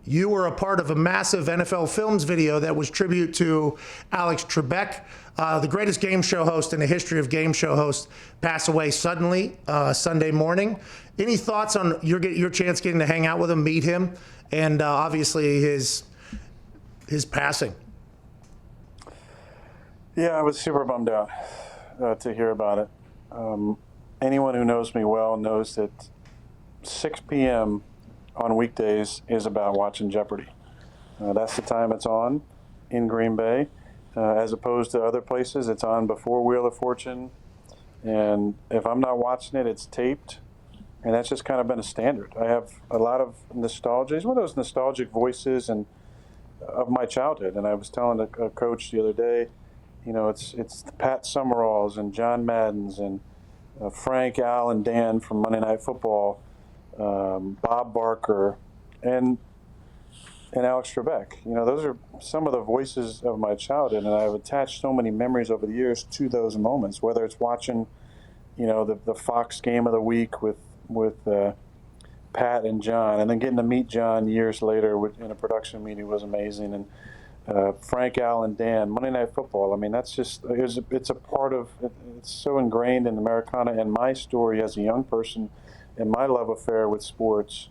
you were a part of a massive NFL Films video that was tribute to Alex Trebek, the greatest game show host in the history of game show hosts, passed away suddenly Sunday morning. Any thoughts on your chance getting to hang out with him, meet him, and obviously his passing? Yeah, I was super bummed out to hear about it. Anyone who knows me well knows that 6 p.m. on weekdays is about watching Jeopardy. That's the time it's on in Green Bay. As opposed to other places, it's on before Wheel of Fortune. And if I'm not watching it, it's taped. And that's just kind of been a standard. I have a lot of nostalgia. It's one of those nostalgic voices and of my childhood. And I was telling a coach the other day, you know, it's the Pat Summeralls and John Maddens and Frank, Al, and Dan from Monday Night Football, Bob Barker, and Alex Trebek. You know, those are some of the voices of my childhood, and I've attached so many memories over the years to those moments, whether it's watching, you know, the Fox game of the week with Pat and John, and then getting to meet John years later in a production meeting was amazing, and Frank, Al, and Dan, Monday Night Football. I mean, that's just, it's a part of, it's so ingrained in Americana and my story as a young person and my love affair with sports,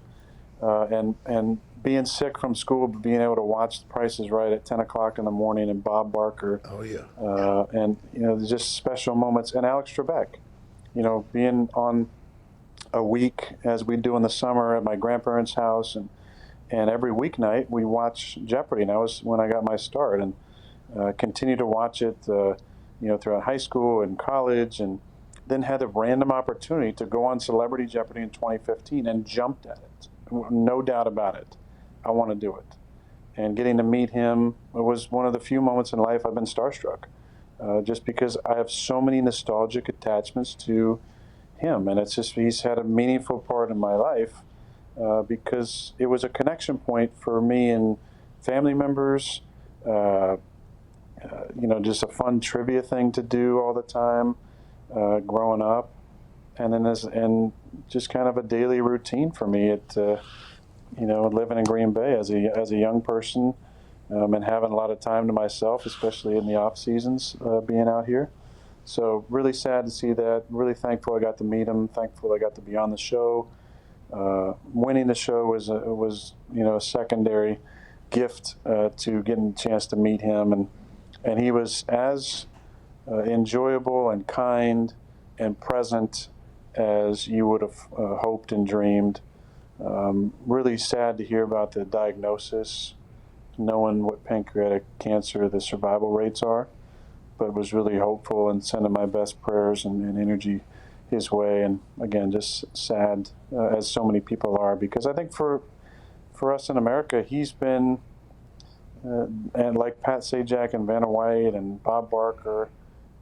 and being sick from school, but being able to watch The Price is Right at 10 o'clock in the morning, and Bob Barker. Oh, yeah. And, you know, there's just special moments. And Alex Trebek, you know, being on a week, as we do in the summer at my grandparents' house, and every weeknight we watch Jeopardy. And that was when I got my start, and continue to watch it, you know, throughout high school and college, and then had the random opportunity to go on Celebrity Jeopardy in 2015 and jumped at it. No doubt about it. I want to do it. And getting to meet him, it was one of the few moments in life I've been starstruck, just because I have so many nostalgic attachments to him. And it's just, he's had a meaningful part in my life, because it was a connection point for me and family members, you know, just a fun trivia thing to do all the time, growing up. And then and just kind of a daily routine for me at, you know, living in Green Bay as a young person, and having a lot of time to myself, especially in the off seasons, being out here. So really sad to see that. Really thankful I got to meet him. Thankful I got to be on the show. Winning the show was you know, a secondary gift to getting a chance to meet him, and he was as enjoyable and kind and present as you would have hoped and dreamed. Really sad to hear about the diagnosis, knowing what pancreatic cancer the survival rates are, but was really hopeful and sending my best prayers and energy his way. And again, just sad, as so many people are, because I think for us in America, he's been, and like Pat Sajak and Vanna White and Bob Barker,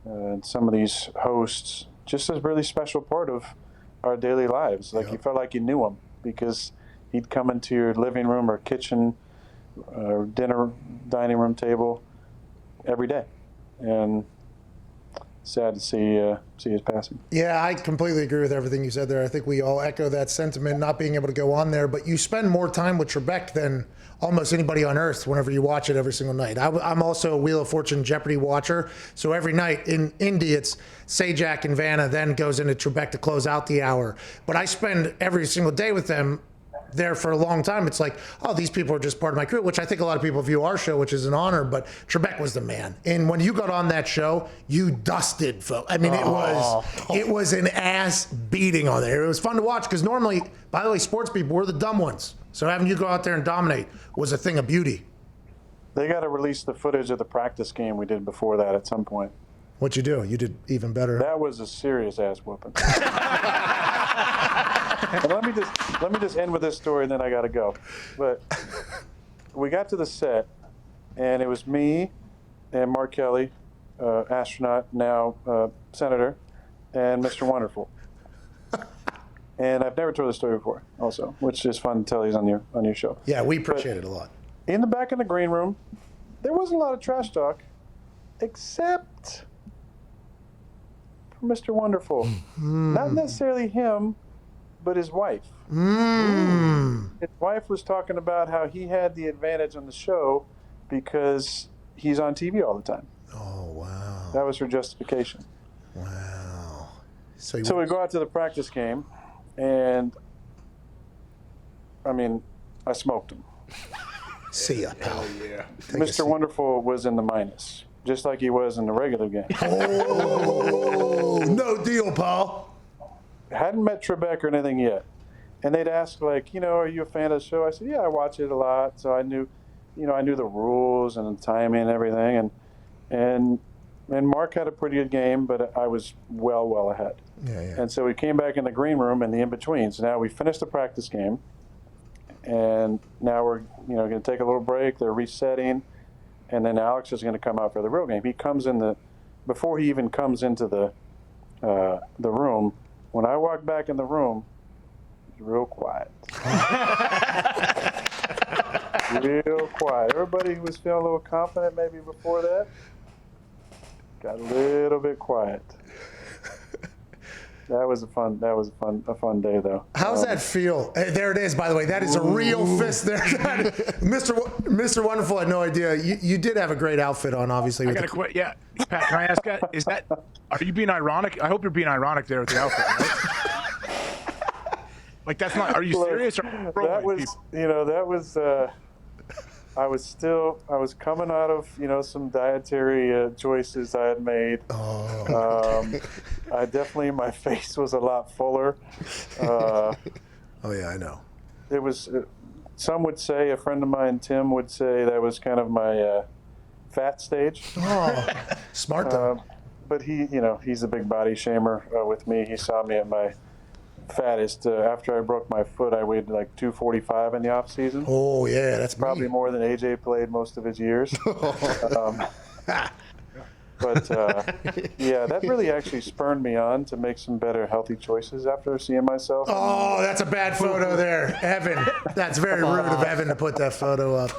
and some of these hosts, just a really special part of our daily lives. Like, you felt like you knew him, because he'd come into your living room or kitchen or dining room table every day. And sad to see his passing. Yeah, I completely agree with everything you said there. I think we all echo that sentiment, not being able to go on there. But you spend more time with Trebek than almost anybody on earth whenever you watch it every single night. I'm also a Wheel of Fortune Jeopardy watcher. So every night in Indy, it's Sajak and Vanna, then goes into Trebek to close out the hour. But I spend every single day with them there for a long time. It's like, oh, these people are just part of my crew, which I think a lot of people view our show, which is an honor, but Trebek was the man. And when you got on that show, you dusted folks. I mean, it was an ass beating on there. It was fun to watch, because normally, by the way, sports people, we're the dumb ones. So having you go out there and dominate was a thing of beauty. They got to release the footage of the practice game we did before that at some point. What'd you do? You did even better. That was a serious ass whooping. And let me just end with this story, and then I got to go. But we got to the set, and it was me and Mark Kelly, astronaut, now senator, and Mr. Wonderful. And I've never told this story before, also, which is fun to tell these on your show. Yeah, we appreciate it a lot. In the back of the green room, there wasn't a lot of trash talk, except for Mr. Wonderful. Not necessarily him, but his wife. His wife was talking about how he had the advantage on the show because he's on TV all the time. Oh, wow. That was her justification. Wow. So we go out to the practice game, and I mean, I smoked him. See ya, pal. Yeah. Mr. Wonderful was in the minus, just like he was in the regular game. Oh, no deal, Paul. Hadn't met Trebek or anything yet. And they'd ask, like, are you a fan of the show? I said, yeah, I watch it a lot. So I knew the rules and the timing and everything. And Mark had a pretty good game, but I was well ahead. Yeah. And so we came back in the green room in the in-between. So now we finished the practice game. And now we're, going to take a little break. They're resetting. And then Alex is going to come out for the real game. He comes in before he even comes into the room. When I walk back in the room, it's real quiet. Real quiet. Everybody who was feeling a little confident maybe before that got a little bit quiet. That was a fun day though. How's that feel? Hey, there it is, by the way. That is a real fist there. Mr. Wonderful had no idea. You did have a great outfit on, obviously. I got to quit. Yeah. Pat, can I ask that? Are you being ironic? I hope you're being ironic there with the outfit, right? Like, that's not, are you serious? Or that was, I was coming out of, some dietary choices I had made. My face was a lot fuller. Oh yeah, I know. It was, some would say, a friend of mine, Tim, would say that was kind of my fat stage. Oh, smart though. But he's a big body shamer with me. He saw me at my fattest. After I broke my foot, I weighed like 245 in the off season. Oh yeah, that's probably more than AJ played most of his years. That really actually spurred me on to make some better healthy choices after seeing myself. Oh, that's a bad photo there, Evan. That's very rude of Evan to put that photo up.